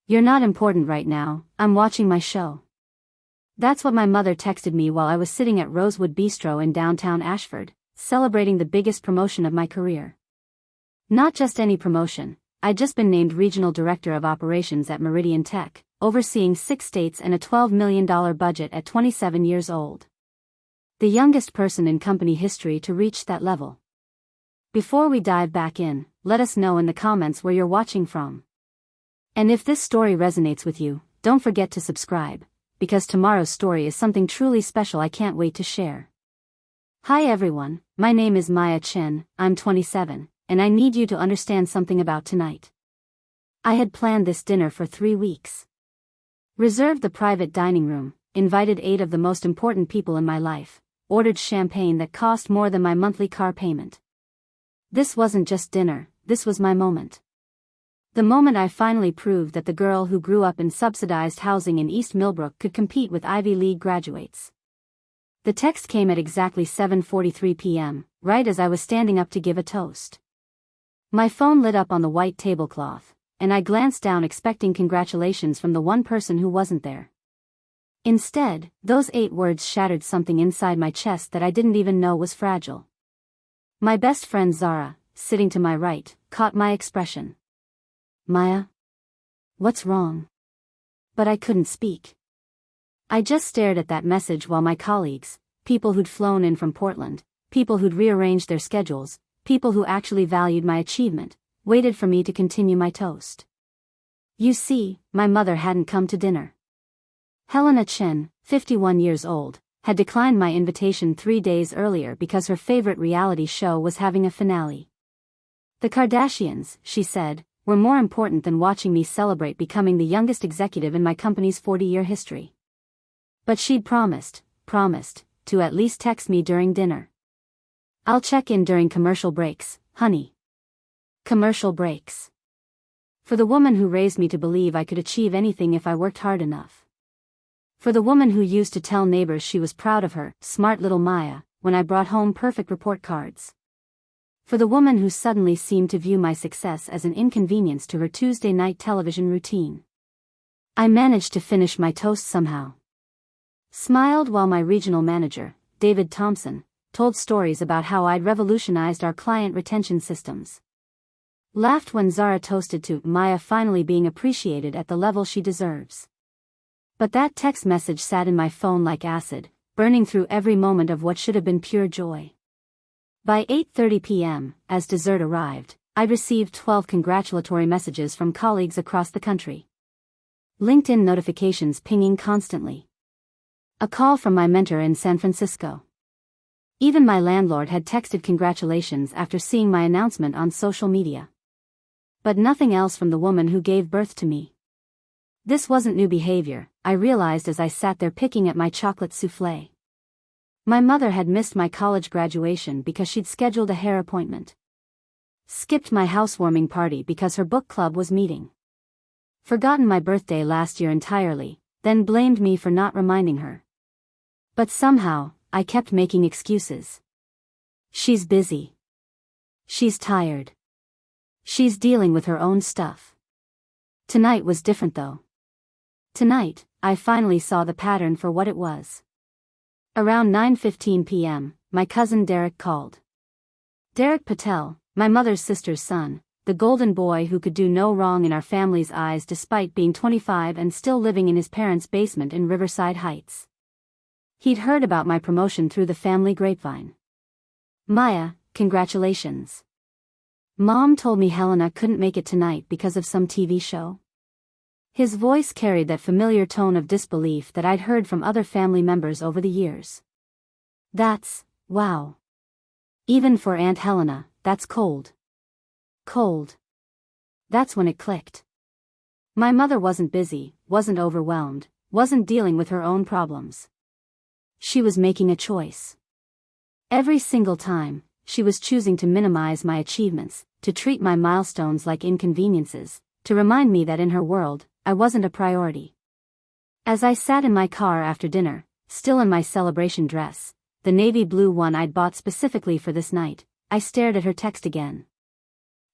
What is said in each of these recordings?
You're not important right now, I'm watching my show. That's what my mother texted me while I was sitting at Rosewood Bistro in downtown Ashford, celebrating the biggest promotion of my career. Not just any promotion, I'd just been named Regional Director of Operations at Meridian Tech, overseeing 6 states and a $12 million budget at 27 years old. The youngest person in company history to reach that level. Before we dive back in, let us know in the comments where you're watching from. And if this story resonates with you, don't forget to subscribe, because tomorrow's story is something truly special I can't wait to share. Hi everyone, my name is Maya Chen, I'm 27, and I need you to understand something about tonight. I had planned this dinner for 3 weeks. Reserved the private dining room, invited 8 of the most important people in my life, ordered champagne that cost more than my monthly car payment. This wasn't just dinner, this was my moment. The moment I finally proved that the girl who grew up in subsidized housing in East Millbrook could compete with Ivy League graduates. The text came at exactly 7:43 p.m., right as I was standing up to give a toast. My phone lit up on the white tablecloth, and I glanced down expecting congratulations from the one person who wasn't there. Instead, those 8 words shattered something inside my chest that I didn't even know was fragile. My best friend Zara, sitting to my right, caught my expression. Maya? What's wrong? But I couldn't speak. I just stared at that message while my colleagues, people who'd flown in from Portland, people who'd rearranged their schedules, people who actually valued my achievement, waited for me to continue my toast. You see, my mother hadn't come to dinner. Maya Chen, 51 years old, had declined my invitation 3 days earlier because her favorite reality show was having a finale. The Kardashians, she said, were more important than watching me celebrate becoming the youngest executive in my company's 40-year history. But she'd promised, to at least text me during dinner. I'll check in during commercial breaks, honey. Commercial breaks. For the woman who raised me to believe I could achieve anything if I worked hard enough. For the woman who used to tell neighbors she was proud of her, smart little Maya, when I brought home perfect report cards. For the woman who suddenly seemed to view my success as an inconvenience to her Tuesday night television routine. I managed to finish my toast somehow. Smiled while my regional manager, David Thompson, told stories about how I'd revolutionized our client retention systems. Laughed when Zara toasted to Maya finally being appreciated at the level she deserves. But that text message sat in my phone like acid, burning through every moment of what should have been pure joy. By 8:30 p.m., as dessert arrived, I'd received 12 congratulatory messages from colleagues across the country. LinkedIn notifications pinging constantly. A call from my mentor in San Francisco. Even my landlord had texted congratulations after seeing my announcement on social media. But nothing else from the woman who gave birth to me. This wasn't new behavior, I realized as I sat there picking at my chocolate soufflé. My mother had missed my college graduation because she'd scheduled a hair appointment. Skipped my housewarming party because her book club was meeting. Forgotten my birthday last year entirely, then blamed me for not reminding her. But somehow, I kept making excuses. She's busy. She's tired. She's dealing with her own stuff. Tonight was different though. Tonight, I finally saw the pattern for what it was. Around 9:15 p.m., my cousin Derek called. Derek Patel, my mother's sister's son, the golden boy who could do no wrong in our family's eyes despite being 25 and still living in his parents' basement in Riverside Heights. He'd heard about my promotion through the family grapevine. Maya, congratulations. Mom told me Helena couldn't make it tonight because of some TV show. His voice carried that familiar tone of disbelief that I'd heard from other family members over the years. That's, wow. Even for Aunt Helena, that's cold. Cold. That's when it clicked. My mother wasn't busy, wasn't overwhelmed, wasn't dealing with her own problems. She was making a choice. Every single time, she was choosing to minimize my achievements, to treat my milestones like inconveniences, to remind me that in her world, I wasn't a priority. As I sat in my car after dinner, still in my celebration dress, the navy blue one I'd bought specifically for this night, I stared at her text again.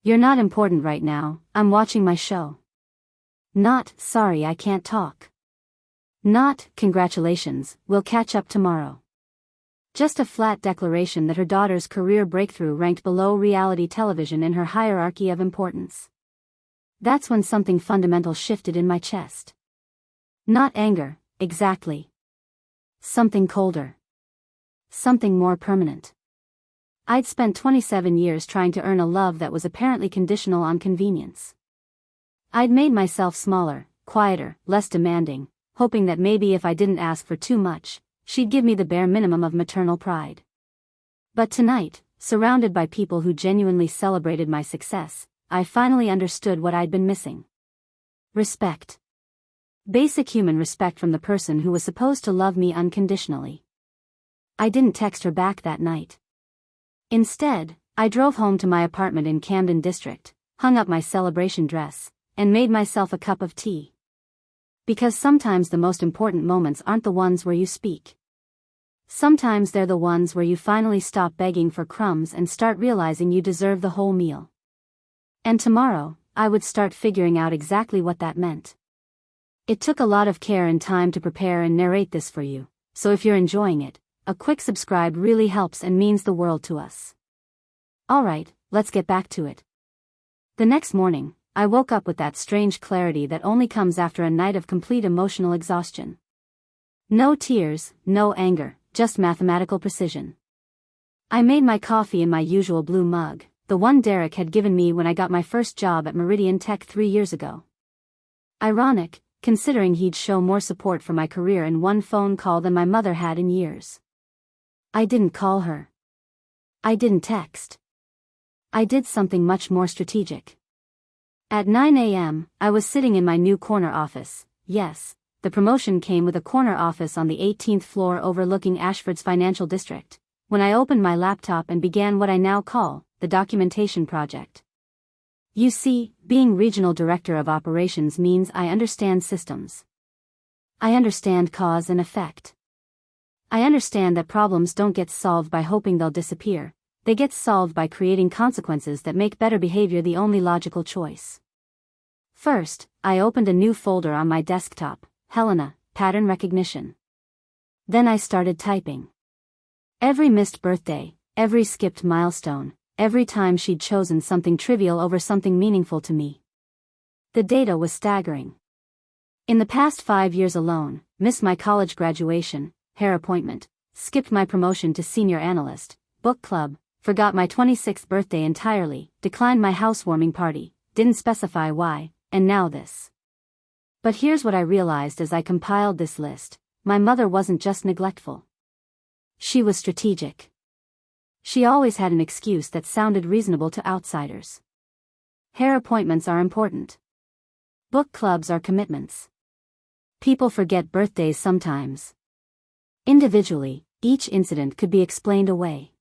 You're not important right now, I'm watching my show. Not, sorry I can't talk. Not, congratulations, we'll catch up tomorrow. Just a flat declaration that her daughter's career breakthrough ranked below reality television in her hierarchy of importance. That's when something fundamental shifted in my chest. Not anger, exactly. Something colder. Something more permanent. I'd spent 27 years trying to earn a love that was apparently conditional on convenience. I'd made myself smaller, quieter, less demanding, hoping that maybe if I didn't ask for too much, she'd give me the bare minimum of maternal pride. But tonight, surrounded by people who genuinely celebrated my success, I finally understood what I'd been missing. Respect. Basic human respect from the person who was supposed to love me unconditionally. I didn't text her back that night. Instead, I drove home to my apartment in Camden District, hung up my celebration dress, and made myself a cup of tea. Because sometimes the most important moments aren't the ones where you speak. Sometimes they're the ones where you finally stop begging for crumbs and start realizing you deserve the whole meal. And tomorrow, I would start figuring out exactly what that meant. It took a lot of care and time to prepare and narrate this for you, so if you're enjoying it, a quick subscribe really helps and means the world to us. Alright, let's get back to it. The next morning, I woke up with that strange clarity that only comes after a night of complete emotional exhaustion. No tears, no anger, just mathematical precision. I made my coffee in my usual blue mug, the one Derek had given me when I got my first job at Meridian Tech 3 years ago. Ironic, considering he'd show more support for my career in one phone call than my mother had in years. I didn't call her. I didn't text. I did something much more strategic. At 9 a.m., I was sitting in my new corner office. Yes, the promotion came with a corner office on the 18th floor overlooking Ashford's financial district, when I opened my laptop and began what I now call the documentation project. You see, being regional director of operations means I understand systems. I understand cause and effect. I understand that problems don't get solved by hoping they'll disappear, they get solved by creating consequences that make better behavior the only logical choice. First, I opened a new folder on my desktop, Helena, Pattern Recognition. Then I started typing. Every missed birthday, every skipped milestone, every time she'd chosen something trivial over something meaningful to me. The data was staggering. In the past 5 years alone, missed my college graduation, hair appointment, skipped my promotion to senior analyst, book club, forgot my 26th birthday entirely, declined my housewarming party, didn't specify why, and now this. But here's what I realized as I compiled this list: my mother wasn't just neglectful. She was strategic. She always had an excuse that sounded reasonable to outsiders. Hair appointments are important. Book clubs are commitments. People forget birthdays sometimes. Individually, each incident could be explained away.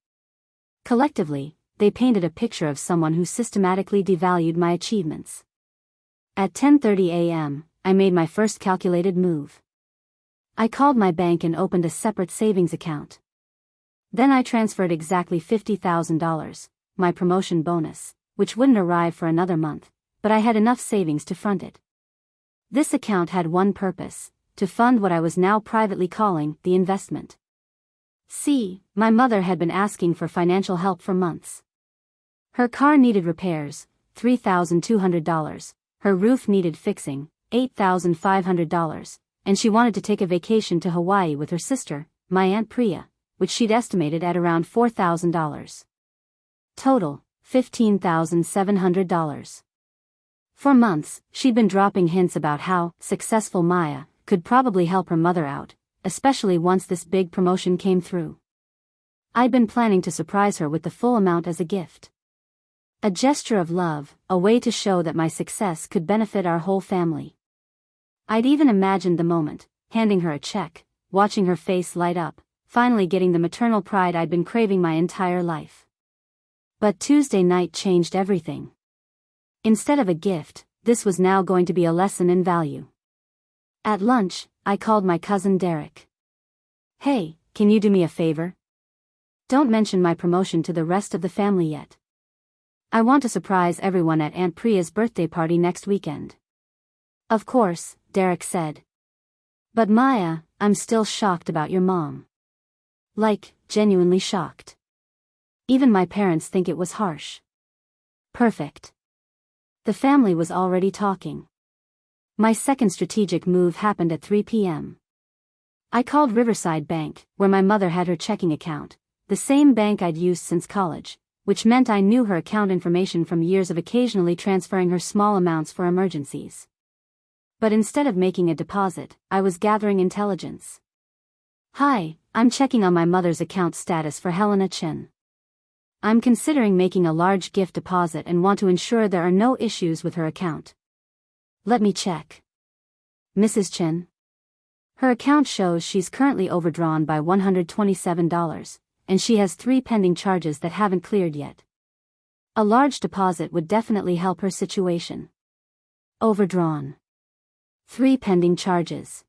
Collectively, they painted a picture of someone who systematically devalued my achievements. At 10:30 a.m., I made my first calculated move. I called my bank and opened a separate savings account. Then I transferred exactly $50,000, my promotion bonus, which wouldn't arrive for another month, but I had enough savings to front it. This account had one purpose: to fund what I was now privately calling the investment. See, my mother had been asking for financial help for months. Her car needed repairs, $3,200, her roof needed fixing, $8,500, and she wanted to take a vacation to Hawaii with her sister, my Aunt Priya, which she'd estimated at around $4,000. Total, $15,700. For months, she'd been dropping hints about how successful Maya could probably help her mother out, especially once this big promotion came through. I'd been planning to surprise her with the full amount as a gift. A gesture of love, a way to show that my success could benefit our whole family. I'd even imagined the moment, handing her a check, watching her face light up, finally getting the maternal pride I'd been craving my entire life. But Tuesday night changed everything. Instead of a gift, this was now going to be a lesson in value. At lunch, I called my cousin Derek. Hey, can you do me a favor? Don't mention my promotion to the rest of the family yet. I want to surprise everyone at Aunt Priya's birthday party next weekend. Of course, Derek said. But Maya, I'm still shocked about your mom. Like, genuinely shocked. Even my parents think it was harsh. Perfect. The family was already talking. My second strategic move happened at 3 p.m. I called Riverside Bank, where my mother had her checking account, the same bank I'd used since college, which meant I knew her account information from years of occasionally transferring her small amounts for emergencies. But instead of making a deposit, I was gathering intelligence. Hi, I'm checking on my mother's account status for Maya Chen. I'm considering making a large gift deposit and want to ensure there are no issues with her account. Let me check. Mrs. Chen. Her account shows she's currently overdrawn by $127, and she has 3 pending charges that haven't cleared yet. A large deposit would definitely help her situation. Overdrawn. 3 pending charges.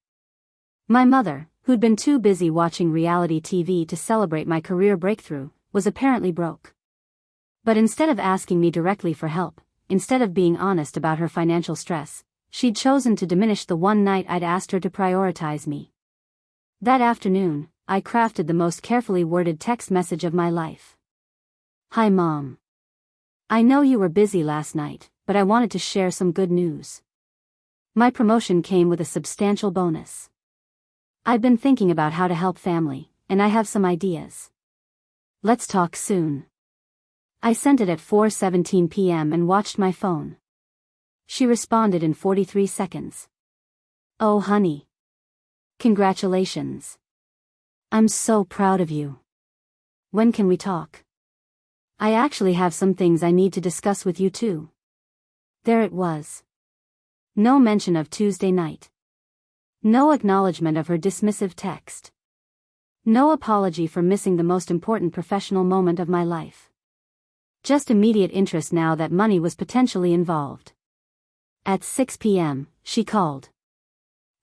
My mother, who'd been too busy watching reality TV to celebrate my career breakthrough, was apparently broke. But instead of asking me directly for help, instead of being honest about her financial stress, she'd chosen to diminish the one night I'd asked her to prioritize me. That afternoon, I crafted the most carefully worded text message of my life. Hi Mom. I know you were busy last night, but I wanted to share some good news. My promotion came with a substantial bonus. I've been thinking about how to help family, and I have some ideas. Let's talk soon. I sent it at 4:17 p.m. and watched my phone. She responded in 43 seconds. Oh honey. Congratulations. I'm so proud of you. When can we talk? I actually have some things I need to discuss with you too. There it was. No mention of Tuesday night. No acknowledgement of her dismissive text. No apology for missing the most important professional moment of my life. Just immediate interest now that money was potentially involved. At 6 p.m., she called.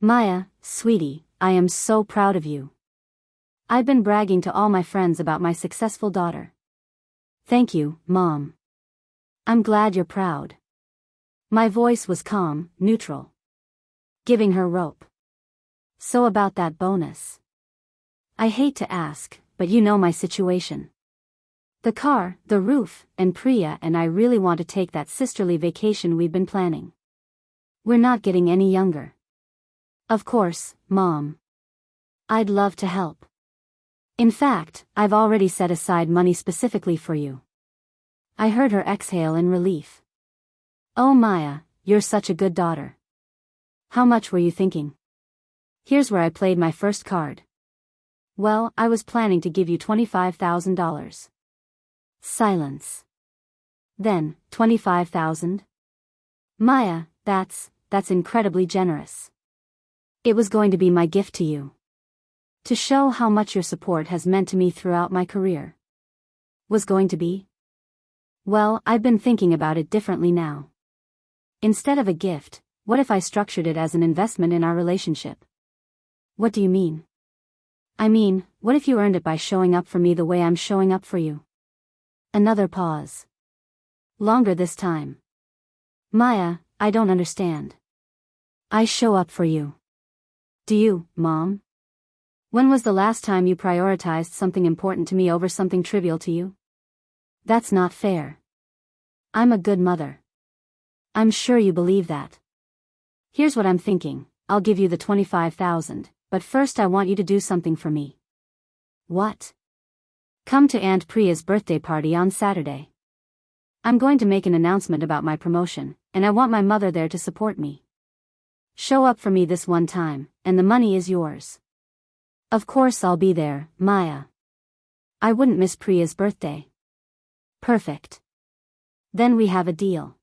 Maya, sweetie, I am so proud of you. I've been bragging to all my friends about my successful daughter. Thank you, Mom. I'm glad you're proud. My voice was calm, neutral. Giving her rope. So about that bonus. I hate to ask, but you know my situation. The car, the roof, and Priya and I really want to take that sisterly vacation we've been planning. We're not getting any younger. Of course, Mom. I'd love to help. In fact, I've already set aside money specifically for you. I heard her exhale in relief. Oh Maya, you're such a good daughter. How much were you thinking? Here's where I played my first card. Well, I was planning to give you $25,000. Silence. Then, $25,000? Maya, that's incredibly generous. It was going to be my gift to you. To show how much your support has meant to me throughout my career. Was going to be? Well, I've been thinking about it differently now. Instead of a gift, what if I structured it as an investment in our relationship? What do you mean? I mean, what if you earned it by showing up for me the way I'm showing up for you? Another pause. Longer this time. Maya, I don't understand. I show up for you. Do you, Mom? When was the last time you prioritized something important to me over something trivial to you? That's not fair. I'm a good mother. I'm sure you believe that. Here's what I'm thinking. I'll give you the $25,000, but first I want you to do something for me. What? Come to Aunt Priya's birthday party on Saturday. I'm going to make an announcement about my promotion, and I want my mother there to support me. Show up for me this one time, and the money is yours. Of course I'll be there, Maya. I wouldn't miss Priya's birthday. Perfect. Then we have a deal.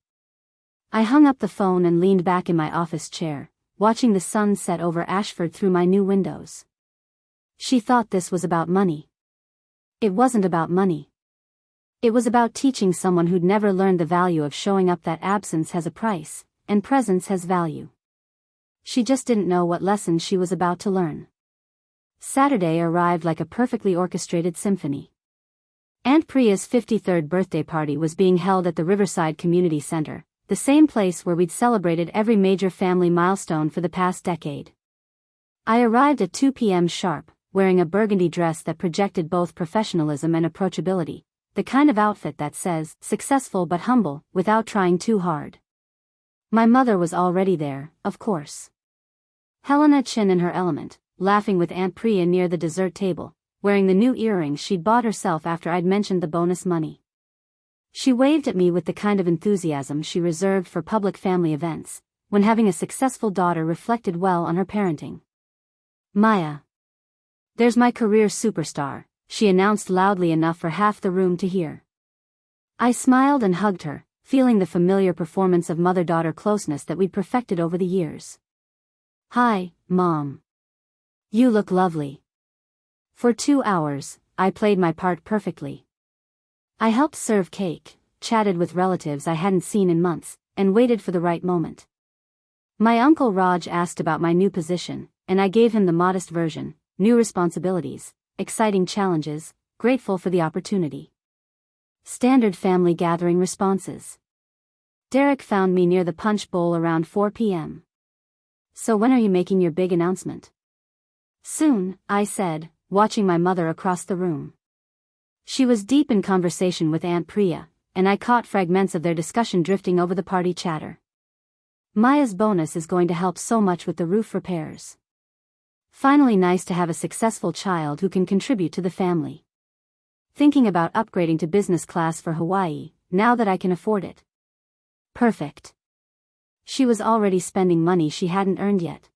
I hung up the phone and leaned back in my office chair, watching the sun set over Ashford through my new windows. She thought this was about money. It wasn't about money. It was about teaching someone who'd never learned the value of showing up that absence has a price, and presence has value. She just didn't know what lesson she was about to learn. Saturday arrived like a perfectly orchestrated symphony. Aunt Priya's 53rd birthday party was being held at the Riverside Community Center, the same place where we'd celebrated every major family milestone for the past decade. I arrived at 2 p.m. sharp, wearing a burgundy dress that projected both professionalism and approachability, the kind of outfit that says, successful but humble, without trying too hard. My mother was already there, of course. Maya Chen in her element, laughing with Aunt Priya near the dessert table, wearing the new earrings she'd bought herself after I'd mentioned the bonus money. She waved at me with the kind of enthusiasm she reserved for public family events, when having a successful daughter reflected well on her parenting. Maya. There's my career superstar, she announced loudly enough for half the room to hear. I smiled and hugged her, feeling the familiar performance of mother-daughter closeness that we'd perfected over the years. Hi, Mom. You look lovely. For 2 hours, I played my part perfectly. I helped serve cake, chatted with relatives I hadn't seen in months, and waited for the right moment. My uncle Raj asked about my new position, and I gave him the modest version: new responsibilities, exciting challenges, grateful for the opportunity. Standard family gathering responses. Derek found me near the punch bowl around 4 p.m. So when are you making your big announcement? Soon, I said, watching my mother across the room. She was deep in conversation with Aunt Priya, and I caught fragments of their discussion drifting over the party chatter. Maya's bonus is going to help so much with the roof repairs. Finally, nice to have a successful child who can contribute to the family. Thinking about upgrading to business class for Hawaii, now that I can afford it. Perfect. She was already spending money she hadn't earned yet.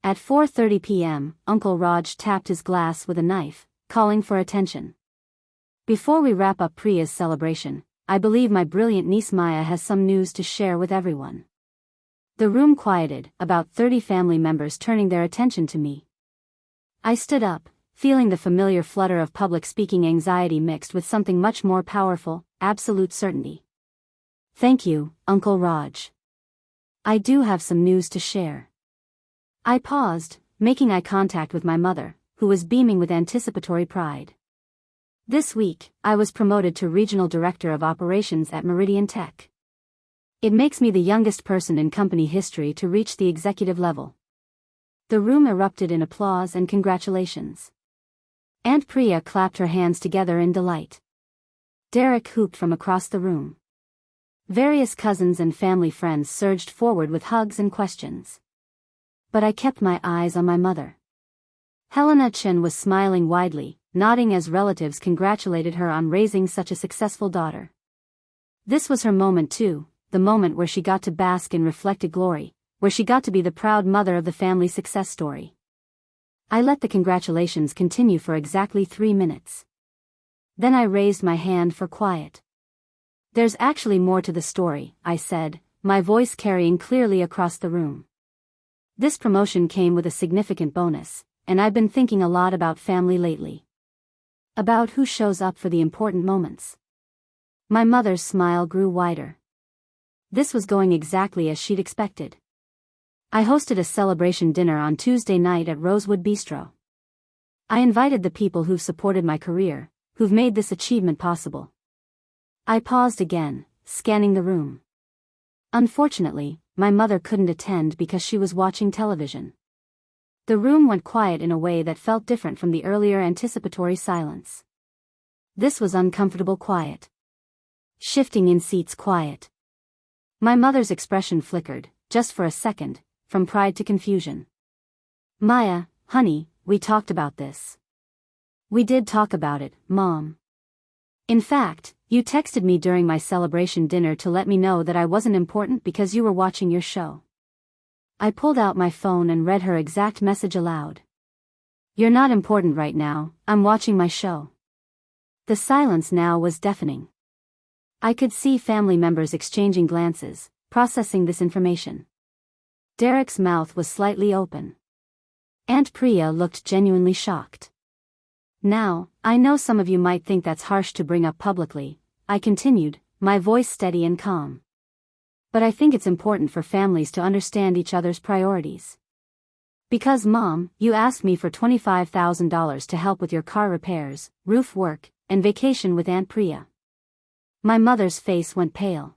At 4:30 p.m., Uncle Raj tapped his glass with a knife, calling for attention. Before we wrap up Priya's celebration, I believe my brilliant niece Maya has some news to share with everyone. The room quieted, about 30 family members turning their attention to me. I stood up, feeling the familiar flutter of public speaking anxiety mixed with something much more powerful, absolute certainty. Thank you, Uncle Raj. I do have some news to share. I paused, making eye contact with my mother, who was beaming with anticipatory pride. This week, I was promoted to Regional Director of Operations at Meridian Tech. It makes me the youngest person in company history to reach the executive level. The room erupted in applause and congratulations. Aunt Priya clapped her hands together in delight. Derek hooped from across the room. Various cousins and family friends surged forward with hugs and questions. But I kept my eyes on my mother. Maya Chen was smiling widely, nodding as relatives congratulated her on raising such a successful daughter. This was her moment too, the moment where she got to bask in reflected glory, where she got to be the proud mother of the family success story. I let the congratulations continue for exactly 3 minutes. Then I raised my hand for quiet. There's actually more to the story, I said, my voice carrying clearly across the room. This promotion came with a significant bonus, and I've been thinking a lot about family lately. About who shows up for the important moments. My mother's smile grew wider. This was going exactly as she'd expected. I hosted a celebration dinner on Tuesday night at Rosewood Bistro. I invited the people who've supported my career, who've made this achievement possible. I paused again, scanning the room. Unfortunately, my mother couldn't attend because she was watching television. The room went quiet in a way that felt different from the earlier anticipatory silence. This was uncomfortable quiet. Shifting in seats quiet. My mother's expression flickered, just for a second, from pride to confusion. Maya, honey, we talked about this. We did talk about it, Mom. In fact, you texted me during my celebration dinner to let me know that I wasn't important because you were watching your show. I pulled out my phone and read her exact message aloud. You're not important right now, I'm watching my show. The silence now was deafening. I could see family members exchanging glances, processing this information. Derek's mouth was slightly open. Aunt Priya looked genuinely shocked. Now, I know some of you might think that's harsh to bring up publicly, I continued, my voice steady and calm. But I think it's important for families to understand each other's priorities. Because Mom, you asked me for $25,000 to help with your car repairs, roof work, and vacation with Aunt Priya. My mother's face went pale.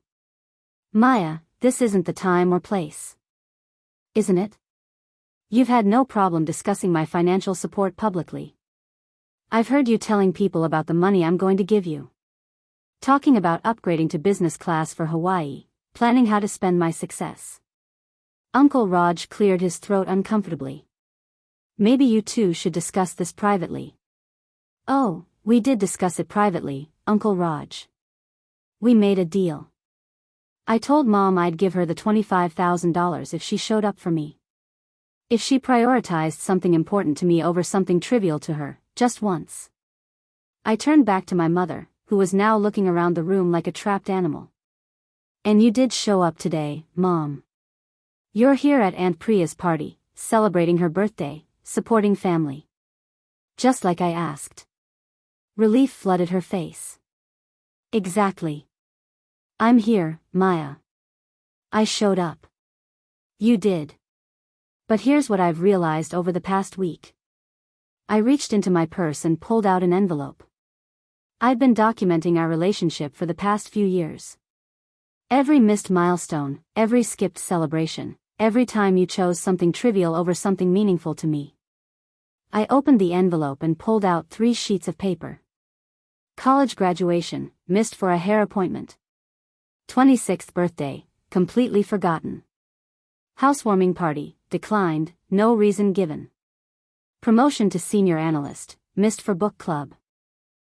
Maya, this isn't the time or place. Isn't it? You've had no problem discussing my financial support publicly. I've heard you telling people about the money I'm going to give you. Talking about upgrading to business class for Hawaii, planning how to spend my success. Uncle Raj cleared his throat uncomfortably. Maybe you two should discuss this privately. Oh, we did discuss it privately, Uncle Raj. We made a deal. I told Mom I'd give her the $25,000 if she showed up for me. If she prioritized something important to me over something trivial to her, just once. I turned back to my mother, who was now looking around the room like a trapped animal. And you did show up today, Mom. You're here at Aunt Priya's party, celebrating her birthday, supporting family. Just like I asked. Relief flooded her face. Exactly. I'm here, Maya. I showed up. You did. But here's what I've realized over the past week. I reached into my purse and pulled out an envelope. I'd been documenting our relationship for the past few years. Every missed milestone, every skipped celebration, every time you chose something trivial over something meaningful to me. I opened the envelope and pulled out 3 sheets of paper. College graduation, missed for a hair appointment. 26th birthday, completely forgotten. Housewarming party, declined, no reason given. Promotion to senior analyst, missed for book club.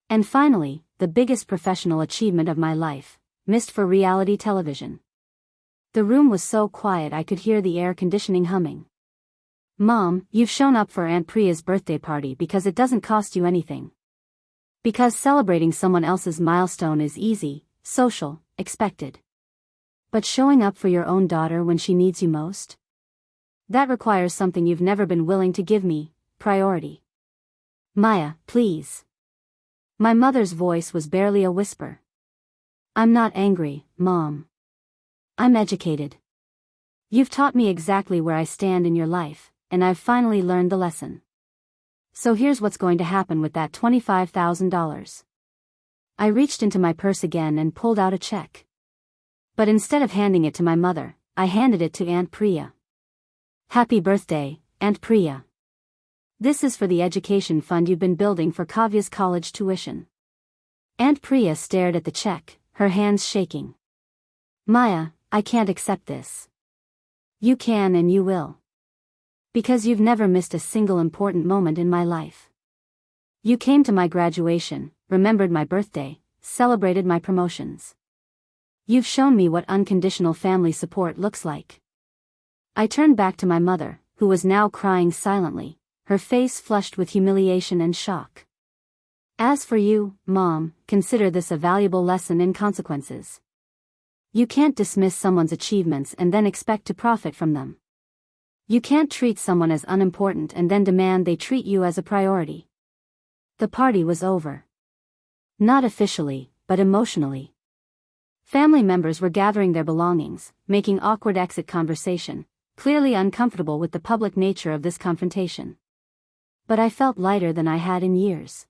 And finally, the biggest professional achievement of my life, missed for reality television. The room was so quiet I could hear the air conditioning humming. Mom, you've shown up for Aunt Priya's birthday party because it doesn't cost you anything. Because celebrating someone else's milestone is easy, social, expected. But showing up for your own daughter when she needs you most? That requires something you've never been willing to give me, priority. Maya, please. My mother's voice was barely a whisper. I'm not angry, Mom. I'm educated. You've taught me exactly where I stand in your life, and I've finally learned the lesson. So here's what's going to happen with that $25,000. I reached into my purse again and pulled out a check. But instead of handing it to my mother, I handed it to Aunt Priya. Happy birthday, Aunt Priya. This is for the education fund you've been building for Kavya's college tuition. Aunt Priya stared at the check, her hands shaking. Maya, I can't accept this. You can and you will. Because you've never missed a single important moment in my life. You came to my graduation, remembered my birthday, celebrated my promotions. You've shown me what unconditional family support looks like. I turned back to my mother, who was now crying silently, her face flushed with humiliation and shock. As for you, Mom, consider this a valuable lesson in consequences. You can't dismiss someone's achievements and then expect to profit from them. You can't treat someone as unimportant and then demand they treat you as a priority. The party was over. Not officially, but emotionally. Family members were gathering their belongings, making awkward exit conversation, clearly uncomfortable with the public nature of this confrontation. But I felt lighter than I had in years.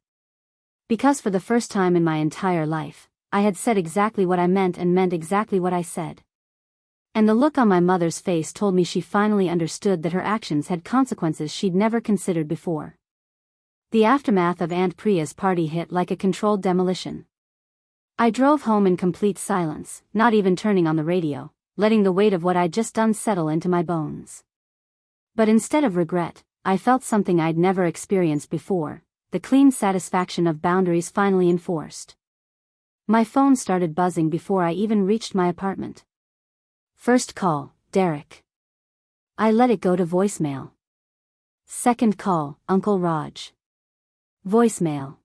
Because for the first time in my entire life, I had said exactly what I meant and meant exactly what I said. And the look on my mother's face told me she finally understood that her actions had consequences she'd never considered before. The aftermath of Aunt Priya's party hit like a controlled demolition. I drove home in complete silence, not even turning on the radio, letting the weight of what I'd just done settle into my bones. But instead of regret, I felt something I'd never experienced before, the clean satisfaction of boundaries finally enforced. My phone started buzzing before I even reached my apartment. First call, Derek. I let it go to voicemail. Second call, Uncle Raj. Voicemail.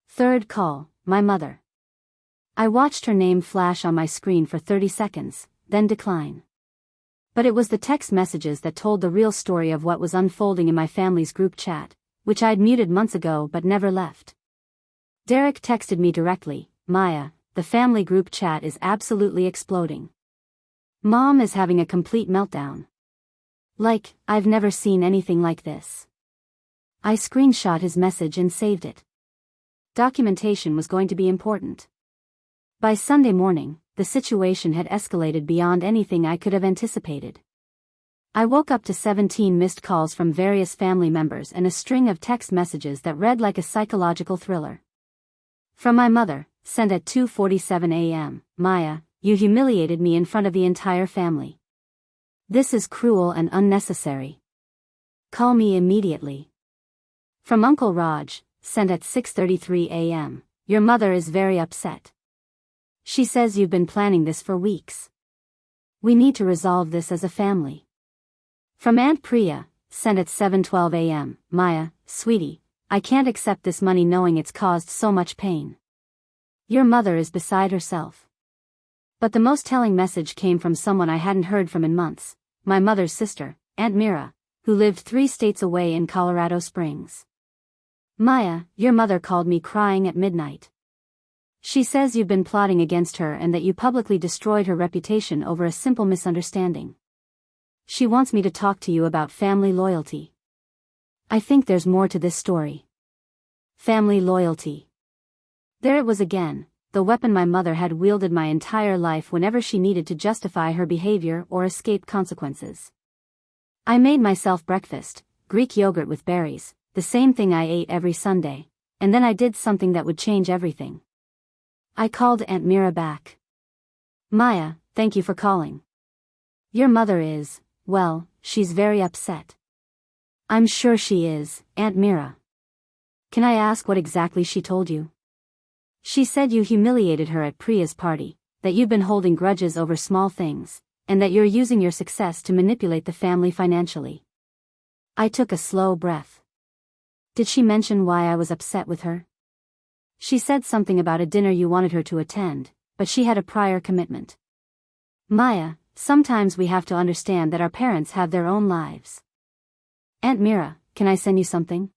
Third call, my mother. I watched her name flash on my screen for 30 seconds, then decline. But it was the text messages that told the real story of what was unfolding in my family's group chat, which I'd muted months ago but never left. Derek texted me directly, Maya, the family group chat is absolutely exploding. Mom is having a complete meltdown. Like, I've never seen anything like this. I screenshot his message and saved it. Documentation was going to be important. By Sunday morning, the situation had escalated beyond anything I could have anticipated. I woke up to 17 missed calls from various family members and a string of text messages that read like a psychological thriller. From my mother, sent at 2:47 a.m., Maya, you humiliated me in front of the entire family. This is cruel and unnecessary. Call me immediately. From Uncle Raj, sent at 6:33 a.m., your mother is very upset. She says you've been planning this for weeks. We need to resolve this as a family. From Aunt Priya, sent at 7:12 a.m., Maya, sweetie, I can't accept this money knowing it's caused so much pain. Your mother is beside herself. But the most telling message came from someone I hadn't heard from in months, my mother's sister, Aunt Mira, who lived 3 states away in Colorado Springs. Maya, your mother called me crying at midnight. She says you've been plotting against her and that you publicly destroyed her reputation over a simple misunderstanding. She wants me to talk to you about family loyalty. I think there's more to this story. Family loyalty. There it was again, the weapon my mother had wielded my entire life whenever she needed to justify her behavior or escape consequences. I made myself breakfast, Greek yogurt with berries, the same thing I ate every Sunday, and then I did something that would change everything. I called Aunt Mira back. Maya, thank you for calling. Your mother is, well, she's very upset. I'm sure she is, Aunt Mira. Can I ask what exactly she told you? She said you humiliated her at Priya's party, that you've been holding grudges over small things, and that you're using your success to manipulate the family financially. I took a slow breath. Did she mention why I was upset with her? She said something about a dinner you wanted her to attend, but she had a prior commitment. Maya, sometimes we have to understand that our parents have their own lives. Aunt Mira, can I send you something?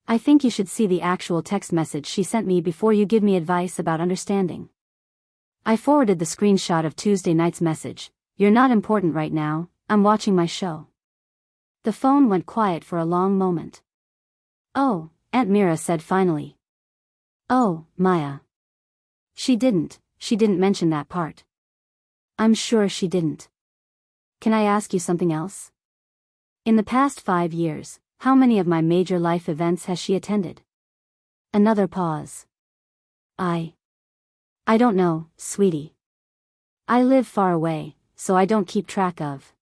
I think you should see the actual text message she sent me before you give me advice about understanding. I forwarded the screenshot of Tuesday night's message. You're not important right now, I'm watching my show. The phone went quiet for a long moment. Oh, Aunt Mira said finally. Oh, Maya. She didn't mention that part. I'm sure she didn't. Can I ask you something else? In the past 5 years, how many of my major life events has she attended? Another pause. I don't know, sweetie. I live far away, so I don't keep track of.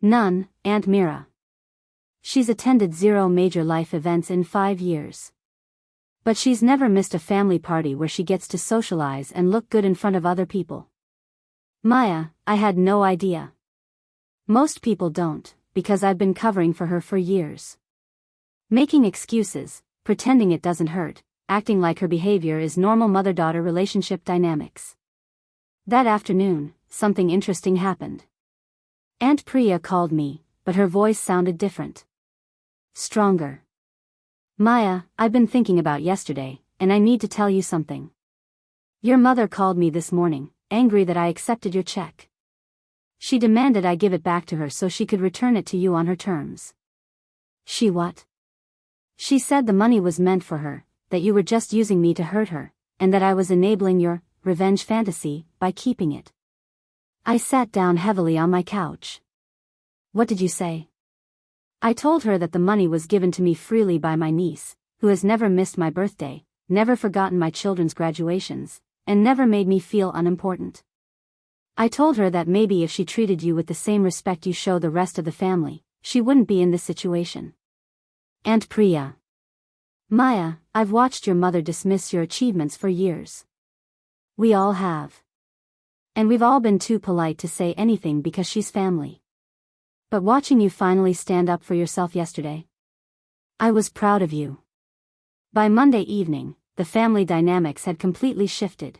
None, Aunt Mira. She's attended 0 major life events in 5 years. But she's never missed a family party where she gets to socialize and look good in front of other people. Maya, I had no idea. Most people don't, because I've been covering for her for years. Making excuses, pretending it doesn't hurt, acting like her behavior is normal mother-daughter relationship dynamics. That afternoon, something interesting happened. Aunt Priya called me, but her voice sounded different. Stronger. Maya, I've been thinking about yesterday, and I need to tell you something. Your mother called me this morning, angry that I accepted your check. She demanded I give it back to her so she could return it to you on her terms. She what? She said the money was meant for her, that you were just using me to hurt her, and that I was enabling your revenge fantasy by keeping it. I sat down heavily on my couch. What did you say? I told her that the money was given to me freely by my niece, who has never missed my birthday, never forgotten my children's graduations, and never made me feel unimportant. I told her that maybe if she treated you with the same respect you show the rest of the family, she wouldn't be in this situation. Aunt Priya. Maya, I've watched your mother dismiss your achievements for years. We all have. And we've all been too polite to say anything because she's family. But watching you finally stand up for yourself yesterday, I was proud of you. By Monday evening, the family dynamics had completely shifted.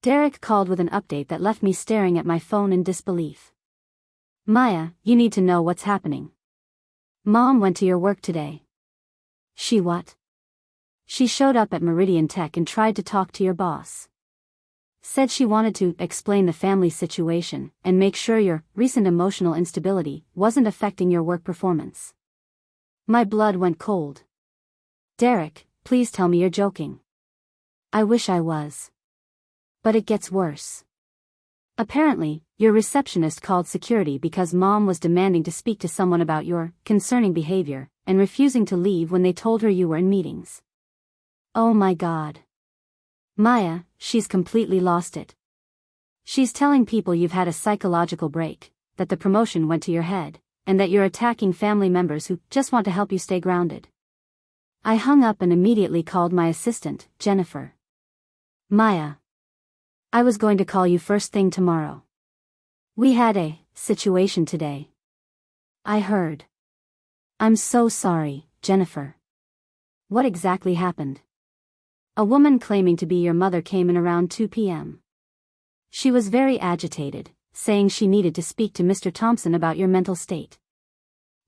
Derek called with an update that left me staring at my phone in disbelief. Maya, you need to know what's happening. Mom went to your work today. She what? She showed up at Meridian Tech and tried to talk to your boss. Said she wanted to explain the family situation and make sure your recent emotional instability wasn't affecting your work performance. My blood went cold. Derek, please tell me you're joking. I wish I was. But it gets worse. Apparently, your receptionist called security because Mom was demanding to speak to someone about your concerning behavior and refusing to leave when they told her you were in meetings. Oh my God. Maya, she's completely lost it. She's telling people you've had a psychological break, that the promotion went to your head, and that you're attacking family members who just want to help you stay grounded. I hung up and immediately called my assistant, Jennifer. Maya. I was going to call you first thing tomorrow. We had a situation today. I heard. I'm so sorry, Jennifer. What exactly happened? A woman claiming to be your mother came in around 2 p.m. She was very agitated, saying she needed to speak to Mr. Thompson about your mental state.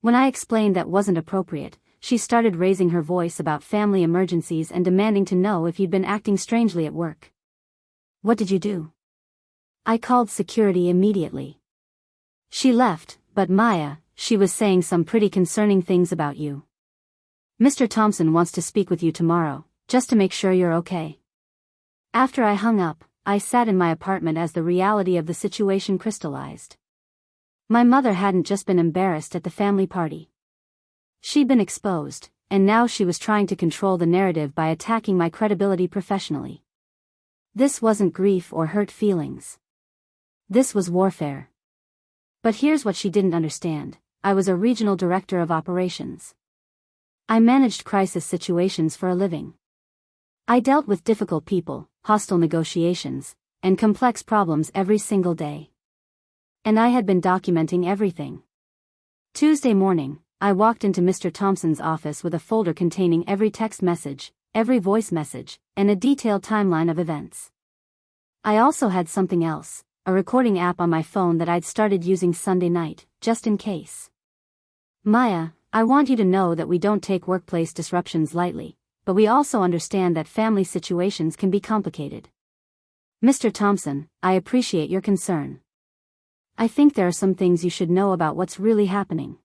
When I explained that wasn't appropriate, she started raising her voice about family emergencies and demanding to know if you'd been acting strangely at work. What did you do? I called security immediately. She left, but Maya, she was saying some pretty concerning things about you. Mr. Thompson wants to speak with you tomorrow, just to make sure you're okay. After I hung up, I sat in my apartment as the reality of the situation crystallized. My mother hadn't just been embarrassed at the family party. She'd been exposed, and now she was trying to control the narrative by attacking my credibility professionally. This wasn't grief or hurt feelings. This was warfare. But here's what she didn't understand. I was a regional director of operations. I managed crisis situations for a living. I dealt with difficult people, hostile negotiations, and complex problems every single day. And I had been documenting everything. Tuesday morning, I walked into Mr. Thompson's office with a folder containing every text message, every voice message, and a detailed timeline of events. I also had something else, a recording app on my phone that I'd started using Sunday night, just in case. Maya, I want you to know that we don't take workplace disruptions lightly, but we also understand that family situations can be complicated. Mr. Thompson, I appreciate your concern. I think there are some things you should know about what's really happening.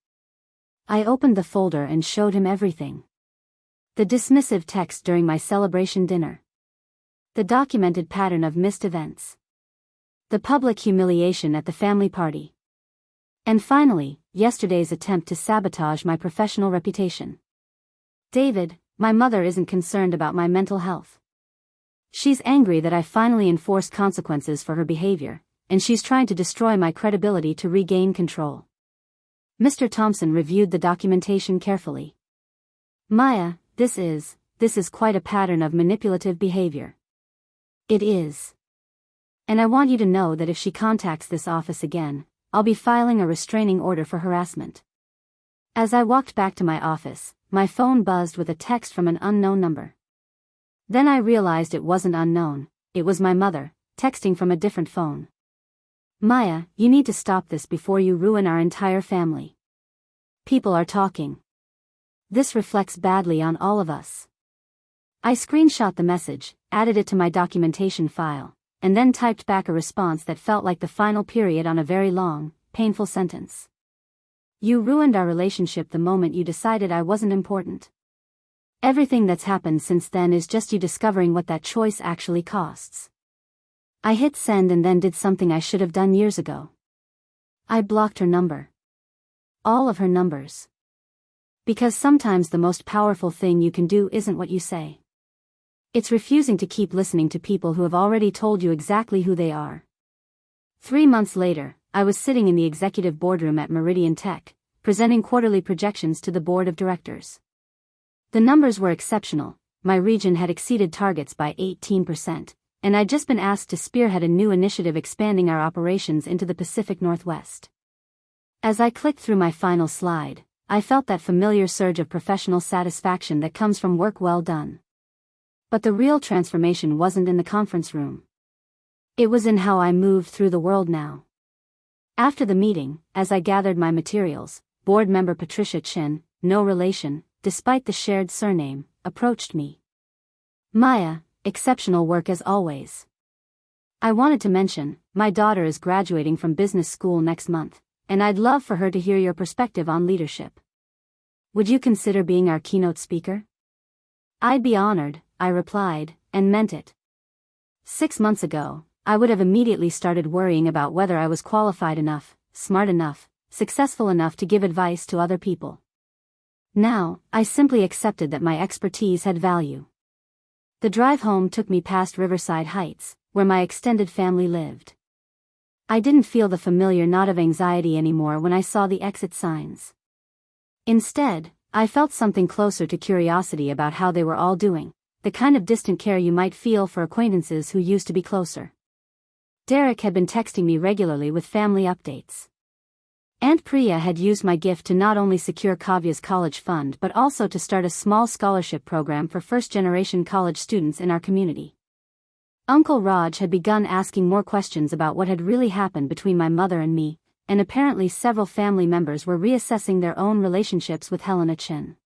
I opened the folder and showed him everything. The dismissive text during my celebration dinner. The documented pattern of missed events. The public humiliation at the family party. And finally, yesterday's attempt to sabotage my professional reputation. David, my mother isn't concerned about my mental health. She's angry that I finally enforced consequences for her behavior, and she's trying to destroy my credibility to regain control. Mr. Thompson reviewed the documentation carefully. Maya, this is quite a pattern of manipulative behavior. It is. And I want you to know that if she contacts this office again, I'll be filing a restraining order for harassment. As I walked back to my office, my phone buzzed with a text from an unknown number. Then I realized it wasn't unknown, it was my mother, texting from a different phone. Maya, you need to stop this before you ruin our entire family. People are talking. This reflects badly on all of us. I screenshot the message, added it to my documentation file, and then typed back a response that felt like the final period on a very long, painful sentence. You ruined our relationship the moment you decided I wasn't important. Everything that's happened since then is just you discovering what that choice actually costs. I hit send and then did something I should have done years ago. I blocked her number. All of her numbers. Because sometimes the most powerful thing you can do isn't what you say. It's refusing to keep listening to people who have already told you exactly who they are. 3 months later, I was sitting in the executive boardroom at Meridian Tech, presenting quarterly projections to the board of directors. The numbers were exceptional. My region had exceeded targets by 18%, and I'd just been asked to spearhead a new initiative expanding our operations into the Pacific Northwest. As I clicked through my final slide, I felt that familiar surge of professional satisfaction that comes from work well done. But the real transformation wasn't in the conference room. It was in how I moved through the world now. After the meeting, as I gathered my materials, board member Patricia Chen, no relation, despite the shared surname, approached me. Maya, exceptional work as always. I wanted to mention, my daughter is graduating from business school next month, and I'd love for her to hear your perspective on leadership. Would you consider being our keynote speaker? I'd be honored, I replied, and meant it. 6 months ago, I would have immediately started worrying about whether I was qualified enough, smart enough, successful enough to give advice to other people. Now, I simply accepted that my expertise had value. The drive home took me past Riverside Heights, where my extended family lived. I didn't feel the familiar knot of anxiety anymore when I saw the exit signs. Instead, I felt something closer to curiosity about how they were all doing, the kind of distant care you might feel for acquaintances who used to be closer. Derek had been texting me regularly with family updates. Aunt Priya had used my gift to not only secure Kavya's college fund but also to start a small scholarship program for first-generation college students in our community. Uncle Raj had begun asking more questions about what had really happened between my mother and me, and apparently several family members were reassessing their own relationships with Maya Chen.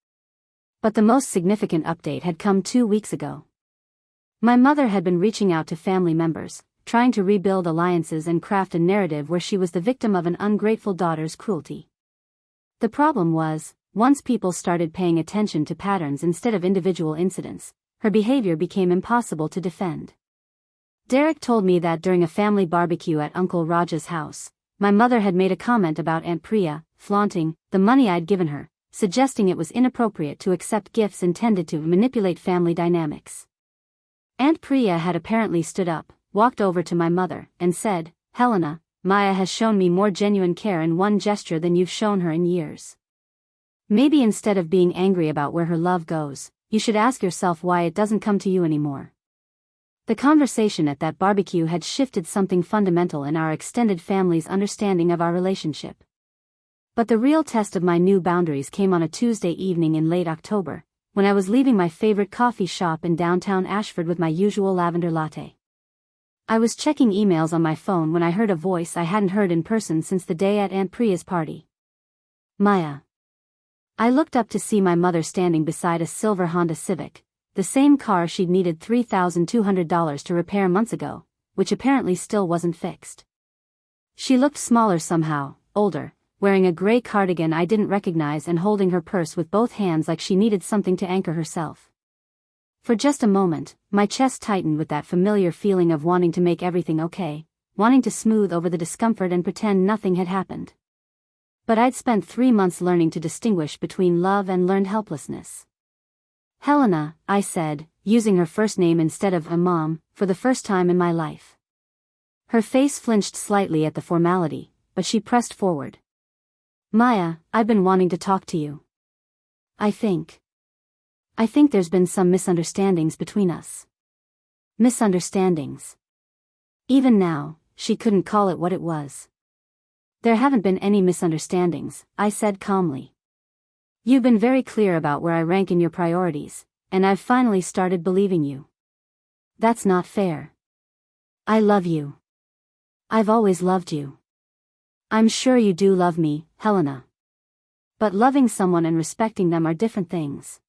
But the most significant update had come 2 weeks ago. My mother had been reaching out to family members, trying to rebuild alliances and craft a narrative where she was the victim of an ungrateful daughter's cruelty. The problem was, once people started paying attention to patterns instead of individual incidents, her behavior became impossible to defend. Derek told me that during a family barbecue at Uncle Raj's house, my mother had made a comment about Aunt Priya, flaunting the money I'd given her, suggesting it was inappropriate to accept gifts intended to manipulate family dynamics. Aunt Priya had apparently stood up, walked over to my mother, and said, "Helena, Maya has shown me more genuine care in one gesture than you've shown her in years. Maybe instead of being angry about where her love goes, you should ask yourself why it doesn't come to you anymore." The conversation at that barbecue had shifted something fundamental in our extended family's understanding of our relationship. But the real test of my new boundaries came on a Tuesday evening in late October, when I was leaving my favorite coffee shop in downtown Ashford with my usual lavender latte. I was checking emails on my phone when I heard a voice I hadn't heard in person since the day at Aunt Priya's party. "Maya." I looked up to see my mother standing beside a silver Honda Civic, the same car she'd needed $3,200 to repair months ago, which apparently still wasn't fixed. She looked smaller somehow, older, wearing a gray cardigan I didn't recognize and holding her purse with both hands like she needed something to anchor herself. For just a moment, my chest tightened with that familiar feeling of wanting to make everything okay, wanting to smooth over the discomfort and pretend nothing had happened. But I'd spent 3 months learning to distinguish between love and learned helplessness. "Helena," I said, using her first name instead of Mom, for the first time in my life. Her face flinched slightly at the formality, but she pressed forward. "Maya, I've been wanting to talk to you. I think there's been some misunderstandings between us." Misunderstandings. Even now, she couldn't call it what it was. "There haven't been any misunderstandings," I said calmly. "You've been very clear about where I rank in your priorities, and I've finally started believing you." "That's not fair. I love you. I've always loved you. I'm sure you do love me, Helena. But loving someone and respecting them are different things.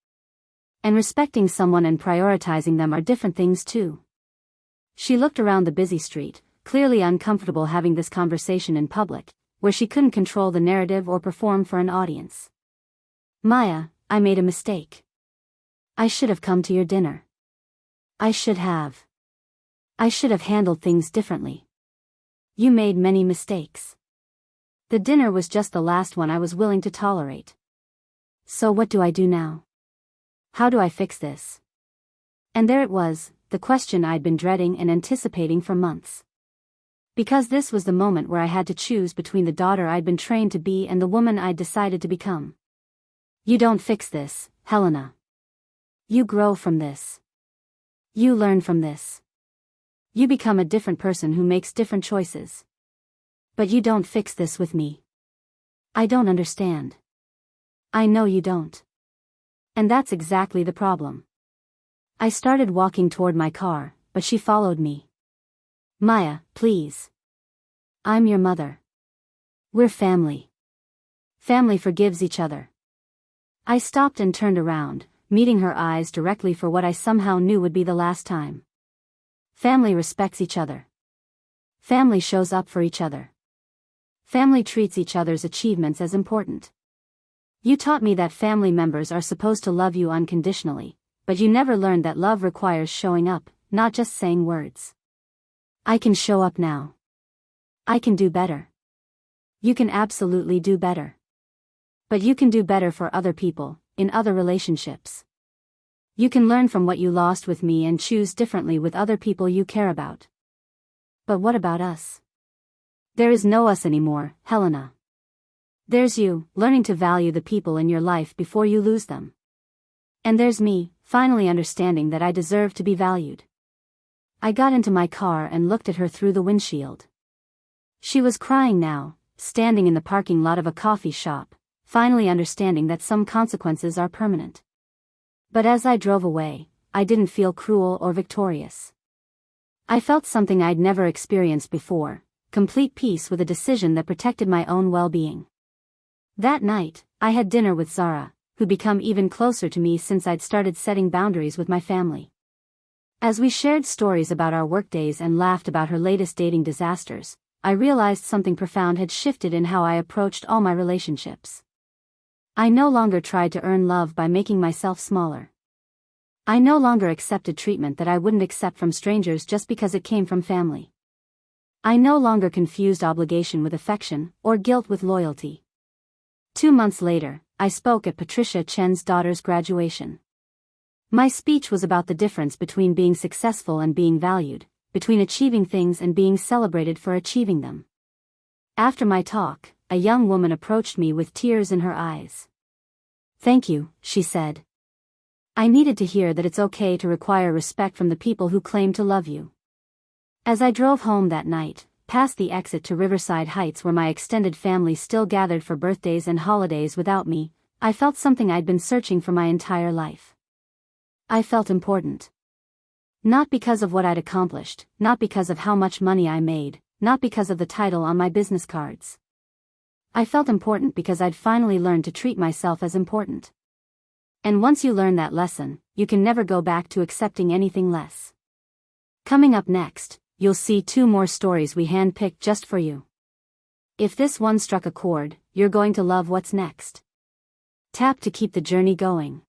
And respecting someone and prioritizing them are different things too." She looked around the busy street, clearly uncomfortable having this conversation in public, where she couldn't control the narrative or perform for an audience. "Maya, I made a mistake. I should have come to your dinner. I should have handled things differently. You made many mistakes. The dinner was just the last one I was willing to tolerate. So what do I do now? How do I fix this?" And there it was, the question I'd been dreading and anticipating for months. Because this was the moment where I had to choose between the daughter I'd been trained to be and the woman I'd decided to become. "You don't fix this, Helena. You grow from this. You learn from this. You become a different person who makes different choices. But you don't fix this with me. I don't understand. I know you don't." And that's exactly the problem. I started walking toward my car, but she followed me. "Maya, please. I'm your mother. We're family. Family forgives each other." I stopped and turned around, meeting her eyes directly for what I somehow knew would be the last time. Family respects each other. Family shows up for each other. Family treats each other's achievements as important. You taught me that family members are supposed to love you unconditionally, but you never learned that love requires showing up, not just saying words. I can show up now. I can do better. You can absolutely do better. But you can do better for other people, in other relationships. You can learn from what you lost with me and choose differently with other people you care about. But what about us? There is no us anymore, Helena. There's you, learning to value the people in your life before you lose them. And there's me, finally understanding that I deserve to be valued. I got into my car and looked at her through the windshield. She was crying now, standing in the parking lot of a coffee shop, finally understanding that some consequences are permanent. But as I drove away, I didn't feel cruel or victorious. I felt something I'd never experienced before, complete peace with a decision that protected my own well-being. That night, I had dinner with Zara, who'd become even closer to me since I'd started setting boundaries with my family. As we shared stories about our workdays and laughed about her latest dating disasters, I realized something profound had shifted in how I approached all my relationships. I no longer tried to earn love by making myself smaller. I no longer accepted treatment that I wouldn't accept from strangers just because it came from family. I no longer confused obligation with affection, or guilt with loyalty. 2 months later, I spoke at Patricia Chen's daughter's graduation. My speech was about the difference between being successful and being valued, between achieving things and being celebrated for achieving them. After my talk, a young woman approached me with tears in her eyes. "Thank you," she said. "I needed to hear that it's okay to require respect from the people who claim to love you." As I drove home that night, past the exit to Riverside Heights where my extended family still gathered for birthdays and holidays without me, I felt something I'd been searching for my entire life. I felt important. Not because of what I'd accomplished, not because of how much money I made, not because of the title on my business cards. I felt important because I'd finally learned to treat myself as important. And once you learn that lesson, you can never go back to accepting anything less. Coming up next, you'll see 2 more stories we handpicked just for you. If this one struck a chord, you're going to love what's next. Tap to keep the journey going.